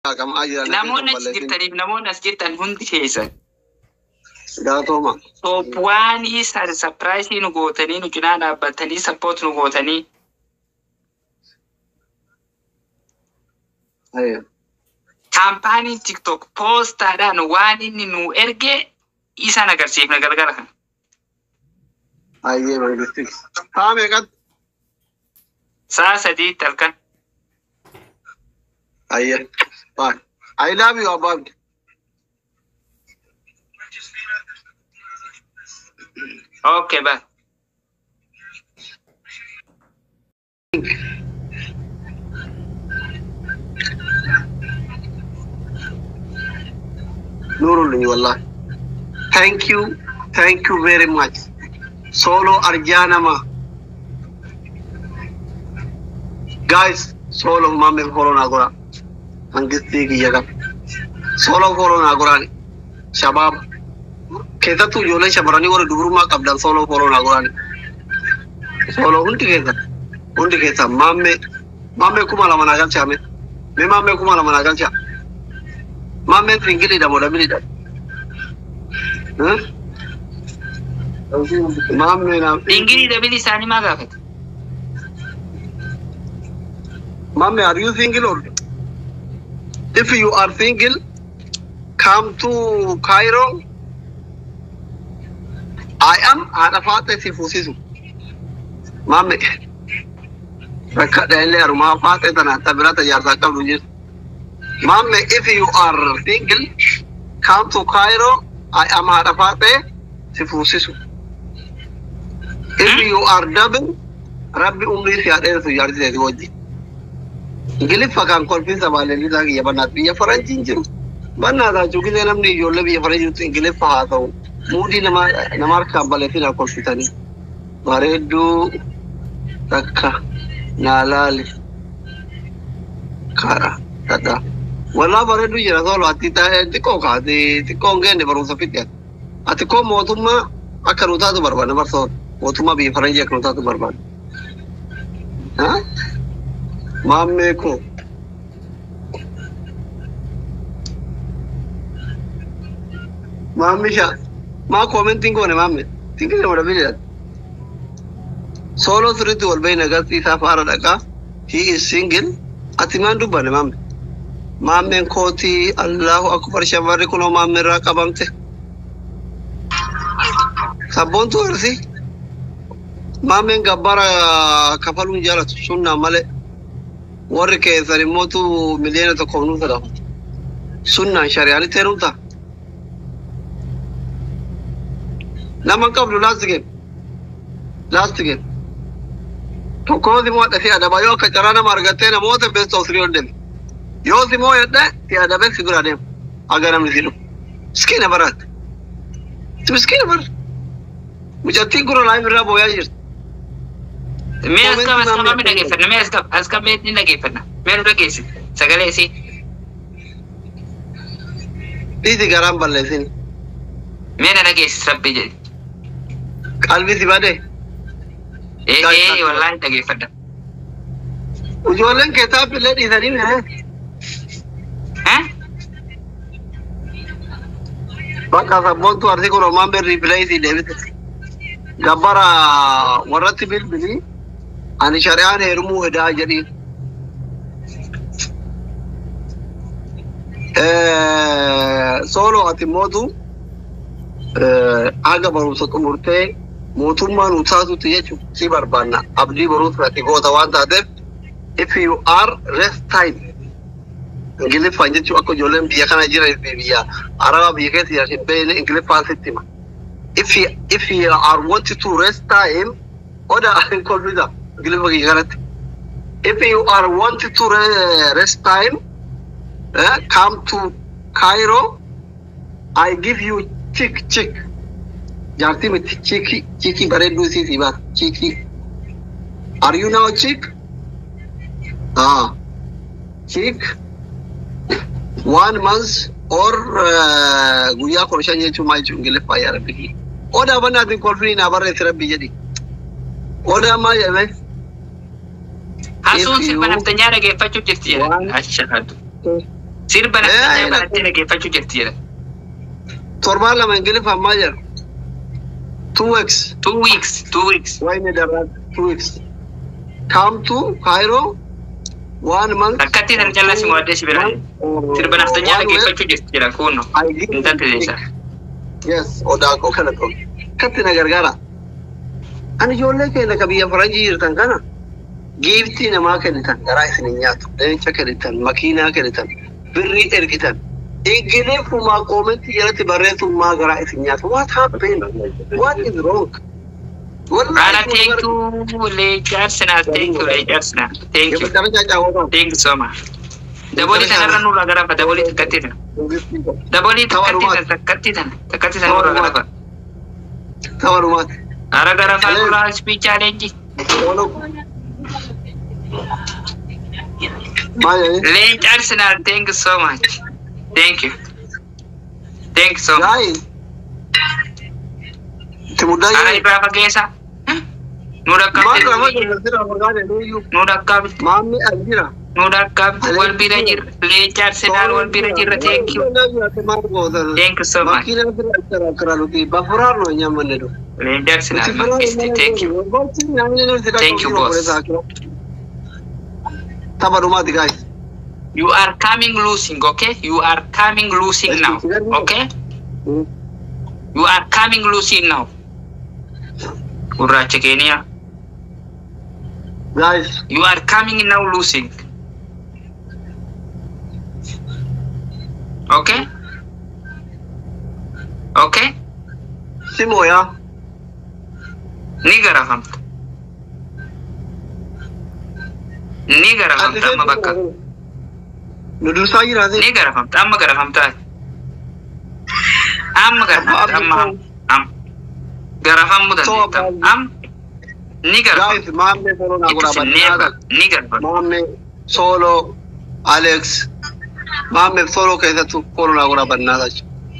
Kam aja. Namoonni as jirtaniif namoonni as jirtan hundi keessan. Gaatoma. So waan isaan surprise nu gootanii nu cinaa dhaabbatanii support nu gootanii. Ayo. Kampaanii TikTok postaadhaan waan inni nu erge isaan agarsiifna galgala kan. Ayyee mangisti. Haa meeqat? Saa 3 halkan. Ayyee. Bye. I love you, Abbaan. Okay, bye. Nurul wallah. Thank you very much. Solo Arjanama. Guys, solo mame corona gora. Mangisti ki jaga. Solo corona gora. Shabab. Keta tu jole shabarani or duruma kabdan solo corona gora. Solo unti keta mame kumala managal chame. Me mame kumala managal chame. Mame tingili da moda bili da. Mame na tingili da bili sani magafet. Mame, are you single or? If you are single, come to Cairo. I am Arafat Sifusisu. Mame, Mame, if you are single, come to Cairo. I am Arafat Sifusisu. If you are double, Rabbi Umri Siadel to Yardi. Gilip fakan confidence about the little Yabanat be a French engine. Banana, Jugilanam, you'll be a French in Gilip Fahato, Moody Namarka Balefina Confitani. Baredu Taka Nalali Kara Tata. Well, Baredu Yazol Atita, the Coca, the Conga never was a fit yet. At the Com Motuma, Akaruta to Barban, never thought Motuma be French Akaruta to Barban. Huh? Mame ko Mame sha ma commenting ko ne mame thinking about a solo through to Albania gati safara daga he is single atimandu bane mame koti Allahu akbar shamari kuno mame rakabamte sabon to arsi mame gabara kafalun jala sunna male Work is a remote million to Konuta. Sunna Shariali Teruta. Namakab last game. To call the water here, the Bayoka Tarana Margatena water best of 3 of them. Yosimo at that, the other best figure at them. Agaram Zero. Skin of a rat. To skin of it. Which I think will live in Raboyers. Me aska me lagi ferna me aska me ni lagi ferna me lagi si sagale si Isi garam balle sin me na lagi sabbi je kalbi si bade wallahi lagi ferna ujolen keta pille di sari me baka sabon to arsi ko romambe reply si David gabara warati bil bili ani shari'an hermu hida jadi solo atimodu aga baru satu murte motumman utatu tiyechu si barbana abdi baru prati gota wanta de if you are rest time ngile fanje chu ako jolem biya kana jira biya araba biya ke tiya bene ngile falsitima if you are wanted to rest time oda call me that if you are wanted to rest time come to Cairo. I give you chick Jarti with cheeky baredu si cheeky. Are you now chick? Chick 1 month or guya korshanye chumai chungile fire bigi. Oda bana din kolfini na bare therapy jadi. Oda ma yeme. Hasun si panaptanyara ke fachu kirtiya. Ashhadu. Sirba naftanyaa barattee dhaggeeffachuu jirti jedha. Torbaan lama Ingiliffaa ammaa jira. 2 weeks. 2 weeks. 2 weeks. Why need that? 2 weeks. Come to Cairo. 1 month. Akkatti tan callaa si mo'addee si bira. Sirba naftanyaa dhaggeeffachuu jirti jedha kunno. Intalli deessa. Yes. Odaakoo kana qabu. Akkatti na gargaara. Ani ijoollee keenya ka biyya faranjii jirtan kana giiftii namaa kennitan garaa isin hin nyaatu. Leenca kennitan, makiinaa kennitan, birrii ergitan. Ingiliffuma koomenti jalatti barreessummaa garaa isin nyaatu. What happened? What is wrong? Ana thank you, Lejarsina. Thank you, Lejarsina. Thank you. Thank you so much. Daboli tanarra nurra garafa. Daboli takkattitan. Daboli takkattitan. Takkattitan nurra garafa. Tawarumaati. Ara garafa nurra speech challenge. Lejarsina. Thank you so much. Thank you. Thank you so much. Guys. Timudai. Ara ibrafa kesa. Nuda kapte. Nuda kapte. Mami Algira. Nuda kapte. Wal bira jir. Lejarsina wal bira jir. Thank you. Thank you so much. Lejarsina. Thank you. Thank you, boss. Tabarumati, guys. You are coming losing, okay? You are coming losing now, okay? You are coming losing now. Uracha Kenya. Guys. You are coming now losing. Okay? Okay? Simoya. Nigara famt. Nigara famt amma bakka. Nudusa jira zai. Nigara famt amma gara famta. Amma gara famt amma am. Gara famu dan am. Nigara. Guys, mamme solo na gura banana. Nigara. Mamme solo Alex. Mamme solo kaisa tu solo na gura banana.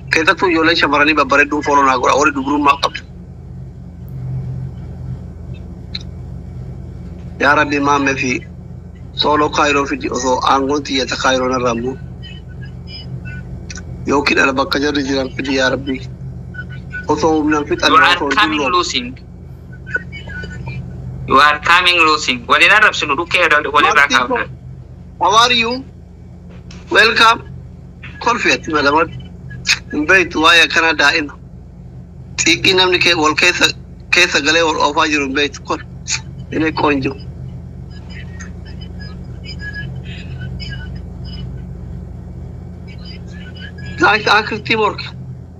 Kaisa tu yole shamarani babare du solo na gura ori dubru ma kap. Ya Rabbi mamme fi solo Cairo fi oso angonti ya Cairo na ramu. Yoki ala bakka jarri jiran fi ya Rabbi. Oso umna fit You are coming losing. You are coming losing. What did Arab sunu duke wale raka? How are you? Welcome. Confet madam. Mbeit waya Canada in. Tiki namni ke wal kesa gale wal ofajiru mbeit kon. Ine konjo. Guys, akhir timur.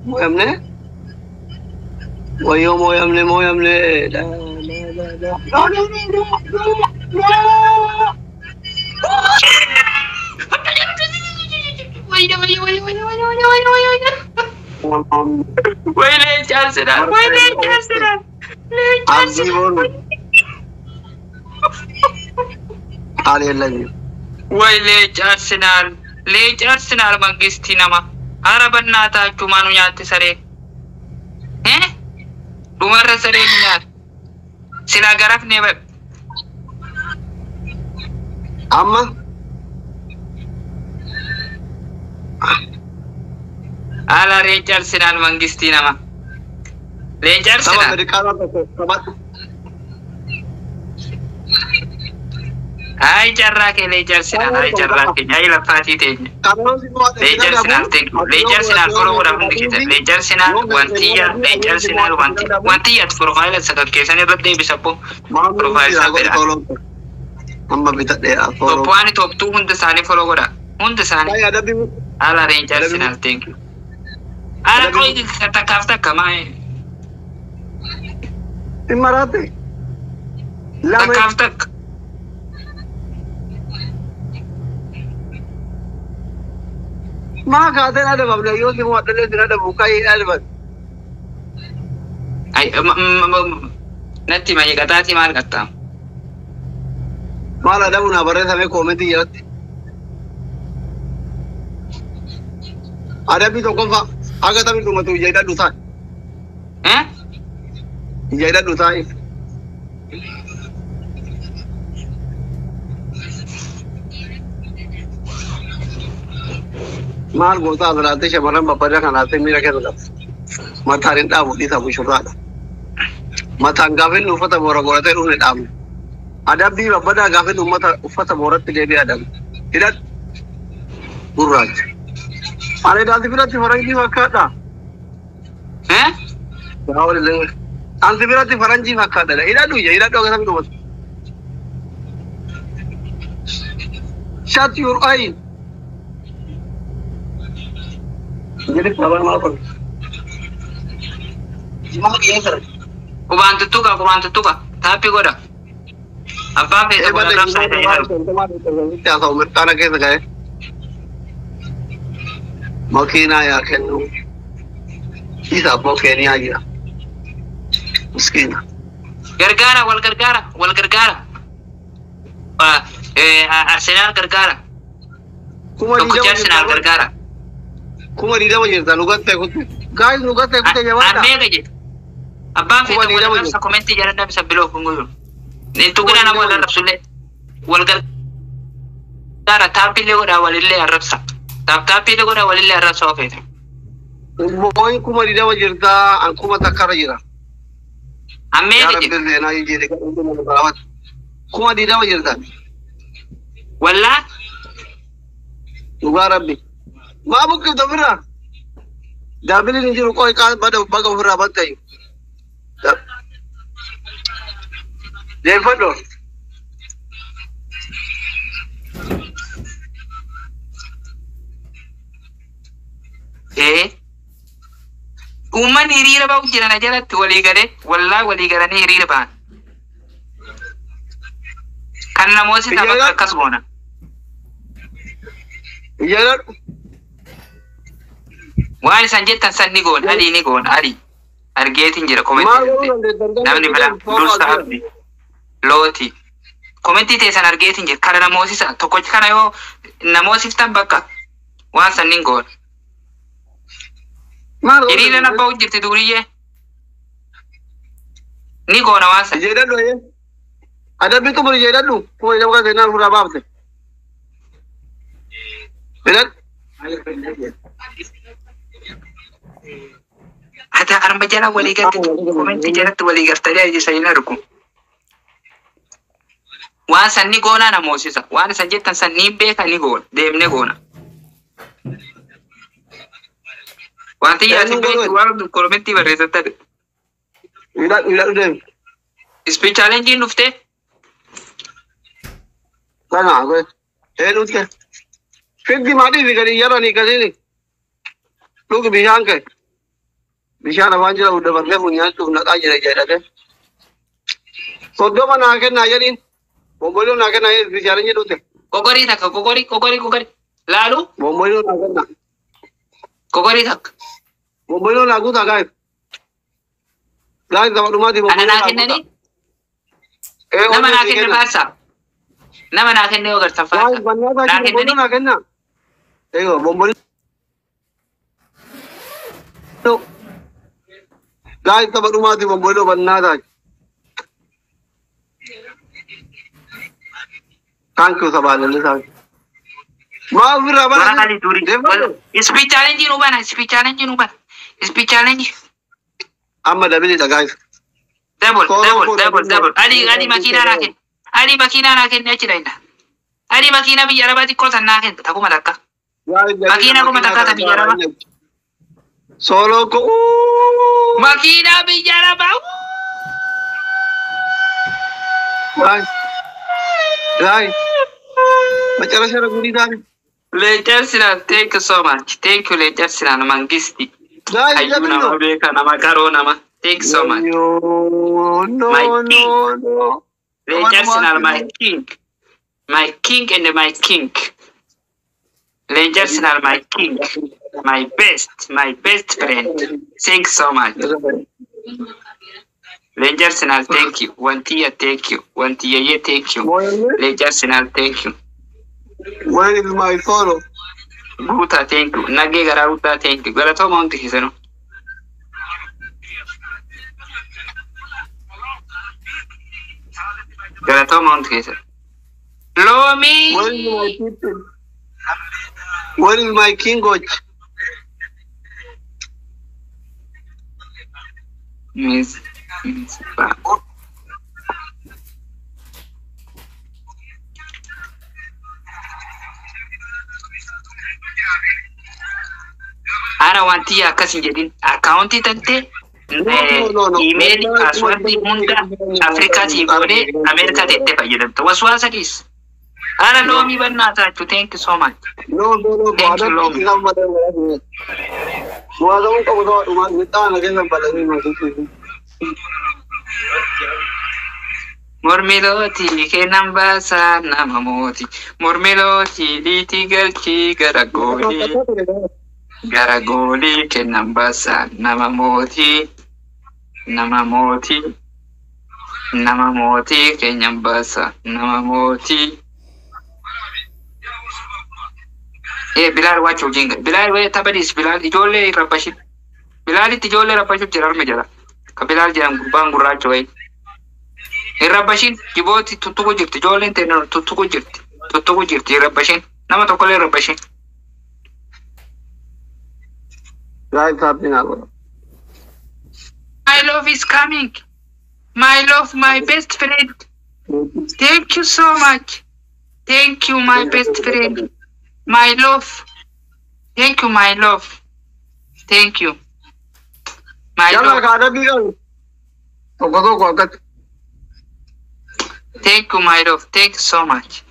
Moyamne? Wayo moyamne. La. No. Wait, Chancellor. Wait, Arsenal magisti nama. Arabanna ta cumanu nyati sare. Dumarra sare nyat. Sila garak ne web. Amma Ala Arsenal magisti nama. Arsenal. Hai jarra ke Arsenal, hai jarra ke nyai lafati te. Arsenal thank you. Arsenal follow ora hundi kita. Arsenal wantiya profile sa kesan irradde bisapo profile sa bera. Amma bitadde Top 1 top 2 hunda sani follow ora. Hunda sani. Ala Arsenal thank you. Ala koi kata kafta kamai. Imarate. Lama kafta. Ma kaaten ada babla yo ki mo adale dinada bukai albat. Ay natti ma ygatati mal gatta. Mala ada una barre same comment yat. Ada bi to konfa aga tabi tu matu jaida dusa. Jaida dusa. Maal goota adaraate shamarran babbadaa kanaate miira kennu mataan hin dhaabu dhiisa bushurraadha. Mataan gaafa inni uffata boora godhatee dhuunfee dhaabu. Adabbii babbadaa gaafa inni uffata booratti deebi'ee adabu. Hidhat gurraacha. Ani daanti biratti faranjii fakkaadha. Daanti biratti faranjii fakkaadha. Hidhadhu ija hidhadhu akkasatti dhumatu. Shut your eye. Jadi kawan maafkan. Cuma dia kan. Kuban tutuka. Tapi goda. Apa itu goda dalam saya ini? Tidak tahu mereka nak kaya. Makina ya kan. Isa pakai ni aja. Miskin. Gargara. Arsenal gargara. Arsenal gargara. Kuma di dalam je, lugat teh kutu. Guys, lugat teh kutu jawab. Ane gaje. Abbaan fitu wal sa komenti jalan dah bisa below pungul. Ni tu kena nama wal rapsule. Wal gargara tapi lego dah walille arabsa. Tapi lego dah walille arabsa oke. Boy kuma di dalam je ta, aku mata karajira. Ame gaje. Kuma di dalam je ta. Wala. Lugar Rabbi. Mabuk kita berah. Dabili ni jiru kau ikan pada bagai berah batai. Jangan fado. Uman hiri raba ujiran aja lah tu wali gare. Wallah wali gare ni hiri raba. Karena mosi tak bakal kasbona. Iya. Wani sanjetan sanni gon ali ni gon ali argetin jira comment namni bala dursa abdi loti comment te san argetin jira kala namosi sa to ko kana yo namosi tan bakka wa sanni gon iri na baw jirti duriye ni gona wasa jeda do ye ada bitu bari jeda do ko ida ka na fura babte benar Ada arma jana wali garte komenti jaratu wali garte aja sayna ruku wa sanni gona na mosisa wa sanjetan sanni be ka ni gon demne gona wa ti ya tibe wa komenti barresata ila dem speech challenge nufte kana go nufte फिर दिमागी बिगड़ी यार नहीं करी नहीं लोग बिहान के बिहान आवाज़ जरा उड़े बंदे बुनियाद तो ना आज रह जाता है तो दो बना के ना यार इन वो बोलो ना के ना ये बिचारे ये लोग कोकरी था कोकरी लालू वो बोलो ना के ना कोकरी था वो बोलो लागू था गाय दवा रुमा दी वो बोलो लागू था nama nakin ni ogar safar nakin na ego bombol to guys tab rumah di bombolo banna da thank you sabal le sa ma vira bana speech challenge nu bana amma dabili da guys double ali makina nakin ne chiraina ali makina bi yarabati ko nakin taku madaka makina ko madaka bi yaraba solo ko makina bi yaraba Right. Macam mana guni dah? Later sila, thank you so much. Thank you later sila nama Gisti. Ayu nama mereka nama Karo nama. Thank you so much. No. Later sila my king and my king. Later sila my king, my best friend. Thanks so much. Later sila thank you. Wantia thank you. Wantia thank you. Later sila thank you. Where is my photo? Buta thank you. Nage garauta thank you. Garato mount hisano. Garato mount hisano. Lomi. Where is my king coach? Miss Ba. Ana wanti akkasin jedhin akkaawuntii tante email password hunda Afrikaa siifone Amerikaa teettee fayyadamte waswaasa keessa. Ana loomii bannaataa jechuun thank you so much. No. Thank you loomii. Waadamu qabu ta'uu dhumaan midhaan keessa balanii masuufi. Mormilooti kennan baasaa nama mooti. Mormilooti liitii galchii gara goolii. Gara goolii kennan baasaa nama mooti. Nama mooti. Nama mooti kennan baasaa nama mooti. Bilal waachuu jinga. Bilal wayii tabadis Bilal ijoollee rabbashin. Bilalitti ijoollee rabbashuuf jira arma jira. Ka Bilal jedhan gubbaan gurraacha wayii. Rabbashin jibooti tuttuqu jirti ijoolleen teennoo tuttuqu jirti rabbashin nama tokkollee rabbashin. Right happening. My love is coming. My love, my best friend. Thank you so much. Thank you, my best friend. My love. Thank you, my love. Thank you. My love. Thank you, my love. Thank you so much.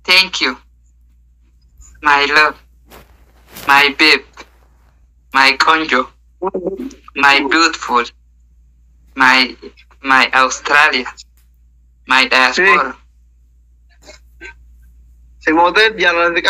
Thank you. My love. My babe. My conjo. My beautiful. My Australia. My diaspora. Se model ya la de